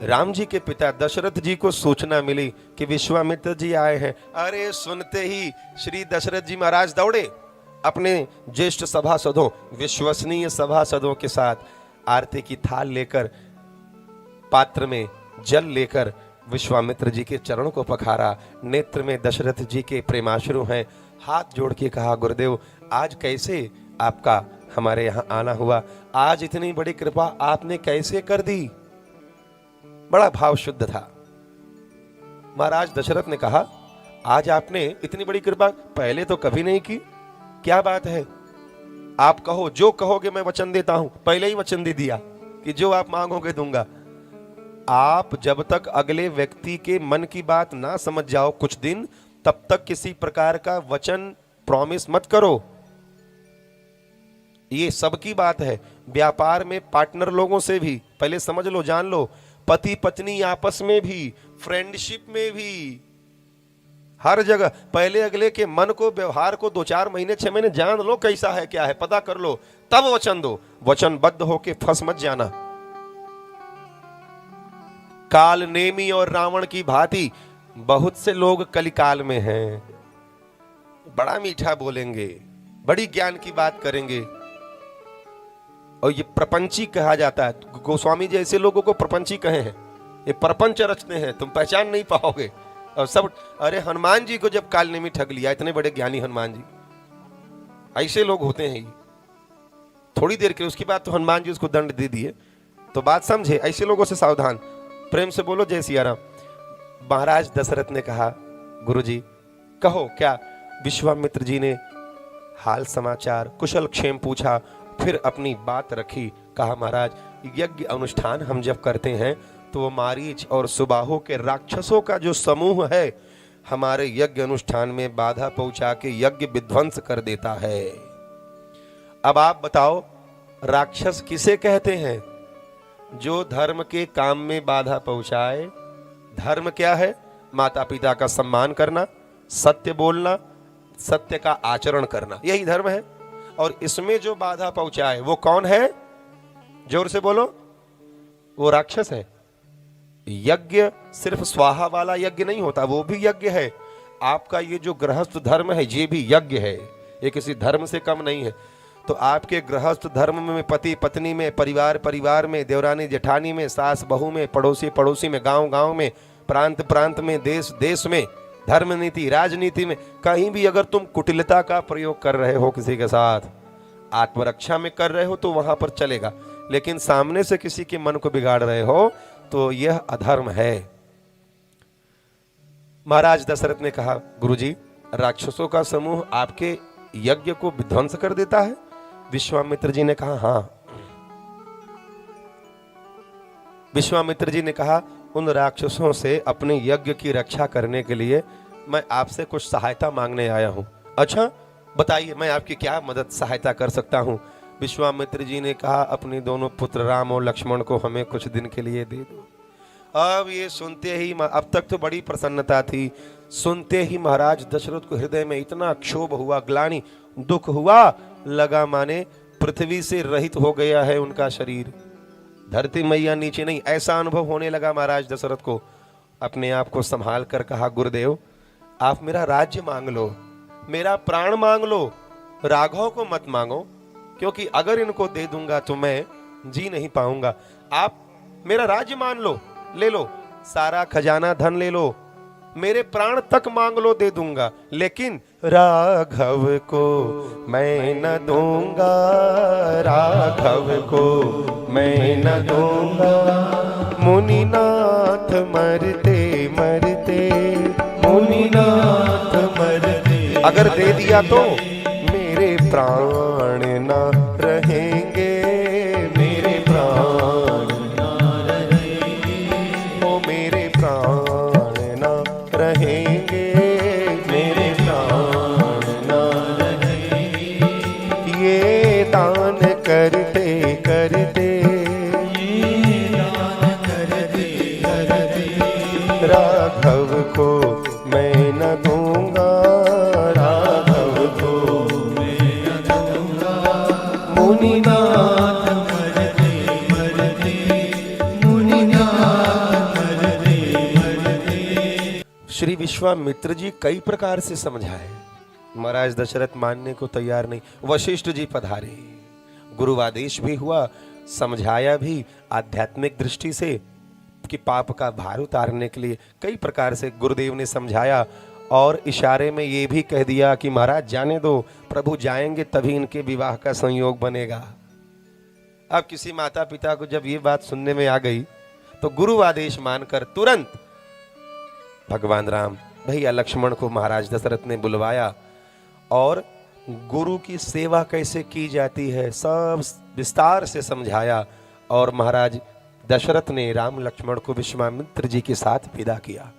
राम जी के पिता दशरथ जी को सूचना मिली कि विश्वामित्र जी आए हैं। अरे सुनते ही श्री दशरथ जी महाराज दौड़े अपने ज्येष्ठ सभासदों, विश्वसनीय सभासदों के साथ आरती की थाल लेकर, पात्र में जल लेकर विश्वामित्र जी के चरणों को पखारा। नेत्र में दशरथ जी के प्रेमाश्रु हैं। हाथ जोड़ के कहा, गुरुदेव आज कैसे आपका हमारे यहाँ आना हुआ? आज इतनी बड़ी कृपा आपने कैसे कर दी? बड़ा भाव शुद्ध था। महाराज दशरथ ने कहा, आज आपने इतनी बड़ी कृपा पहले तो कभी नहीं की, क्या बात है? आप कहो, जो कहोगे मैं वचन देता हूं। पहले ही वचन दे दिया कि जो आप मांगोगे दूंगा। आप जब तक अगले व्यक्ति के मन की बात ना समझ जाओ कुछ दिन, तब तक किसी प्रकार का वचन प्रॉमिस मत करो। ये सबकी बात है। व्यापार में पार्टनर लोगों से भी पहले समझ लो, जान लो। पति पत्नी आपस में भी, फ्रेंडशिप में भी, हर जगह पहले अगले के मन को, व्यवहार को 2-4 महीने 6 महीने जान लो कैसा है क्या है, पता कर लो, तब वचन दो। वचनबद्ध होके फंस मत जाना। काल नेमी और रावण की भांति बहुत से लोग कलिकाल में हैं। बड़ा मीठा बोलेंगे, बड़ी ज्ञान की बात करेंगे, और ये प्रपंची कहा जाता है। गोस्वामी जी ऐसे लोगों को प्रपंची कहे हैं। ये प्रपंच रचते हैं, तुम पहचान नहीं पाओगे। और सब, अरे हनुमान जी को जब काल नेमी ठग लिया, इतने बड़े ज्ञानी हनुमान जी, ऐसे लोग होते हैं। ये थोड़ी देर के, उसके बाद तो हनुमान जी उसको दंड दे दिए। तो बात समझे, ऐसे लोगों से सावधान। प्रेम से बोलो जय सिया राम। महाराज दशरथ ने कहा, गुरुजी कहो क्या? विश्वामित्र जी ने हाल समाचार कुशल क्षेम पूछा, फिर अपनी बात रखी। कहा, महाराज यज्ञ अनुष्ठान हम जब करते हैं तो वो मारीच और सुबाहु के राक्षसों का जो समूह है हमारे यज्ञ अनुष्ठान में बाधा पहुंचा के यज्ञ विध्वंस कर देता है। अब आप बताओ, राक्षस किसे कहते हैं? जो धर्म के काम में बाधा पहुंचाए। धर्म क्या है? माता पिता का सम्मान करना, सत्य बोलना, सत्य का आचरण करना, यही धर्म है। और इसमें जो बाधा पहुंचाए वो कौन है? जोर से बोलो, वो राक्षस है। यज्ञ सिर्फ स्वाहा वाला यज्ञ नहीं होता, वो भी यज्ञ है। आपका ये जो गृहस्थ धर्म है ये भी यज्ञ है, ये किसी धर्म से कम नहीं है। तो आपके गृहस्थ धर्म में, पति पत्नी में, परिवार परिवार में, देवरानी जेठानी में, सास बहू में, पड़ोसी पड़ोसी में, गांव गांव में, प्रांत प्रांत में, देश देश में, धर्म नीति राजनीति में, कहीं भी अगर तुम कुटिलता का प्रयोग कर रहे हो किसी के साथ, आत्मरक्षा में कर रहे हो तो वहां पर चलेगा। लेकिन सामने से किसी के मन को बिगाड़ रहे हो तो यह अधर्म है। महाराज दशरथ ने कहा, गुरुजी राक्षसों का समूह आपके यज्ञ को विध्वंस कर देता है? विश्वामित्र जी ने कहा, हां। विश्वामित्र जी ने कहा, उन राक्षसों से अपने यज्ञ की रक्षा करने के लिए मैं आपसे कुछ सहायता मांगने आया हूं। अच्छा बताइए, मैं आपकी क्या मदद सहायता कर सकता हूं? विश्वामित्र जी ने कहा, अपने दोनों पुत्र राम और लक्ष्मण को हमें कुछ दिन के लिए दे दो। अब ये सुनते ही, अब तक तो बड़ी प्रसन्नता थी, सुनते ही महाराज दशरथ को हृदय में इतना क्षोभ हुआ, ग्लानि, दुख हुआ, लगा माने पृथ्वी से रहित हो गया है उनका शरीर, धरती मैया नीचे नहीं, ऐसा अनुभव होने लगा महाराज दशरथ को। अपने आप को संभाल कर कहा, गुरुदेव आप मेरा राज्य मांग लो, मेरा प्राण मांग लो, राघव को मत मांगो, क्योंकि अगर इनको दे दूंगा तो मैं जी नहीं पाऊंगा। आप मेरा राज्य मान लो, ले लो, सारा खजाना धन ले लो, मेरे प्राण तक मांग लो, दे दूंगा, लेकिन राघव को मैं न दूंगा, राघव को मैं न दूंगा। मुनिनाथ मरते मरते, मुनिनाथ मरते, अगर दे दिया तो मेरे प्राण न रहेंगे, मेरे प्राण न रहेंगे, ओ मेरे प्राण न रहेंगे, मेरे प्राण न रहेंगे। ये दान करते करते, ये दान करते करते, राघव को मैं न दूंगा, राघव को मैं न दूंगा। मुनिनाथ मरते मरते, मुनिनाथ श्री विश्वामित्र जी कई प्रकार से समझाए, महाराज दशरथ मानने को तैयार नहीं। वशिष्ठ जी पधारे, गुरुवादेश भी हुआ, समझाया भी आध्यात्मिक दृष्टि से कि पाप का भार उतारने के लिए कई प्रकार से गुरुदेव ने समझाया, और इशारे में ये भी कह दिया कि महाराज जाने दो, प्रभु जाएंगे तभी इनके विवाह का संयोग बनेगा। अब किसी माता पिता को जब ये बात सुनने में आ गई तो गुरु आदेश मानकर तुरंत भगवान राम, भैया लक्ष्मण को महाराज दशरथ ने बुलवाया और गुरु की सेवा कैसे की जाती है सब विस्तार से समझाया, और महाराज दशरथ ने राम लक्ष्मण को विश्वामित्र जी के साथ विदा किया।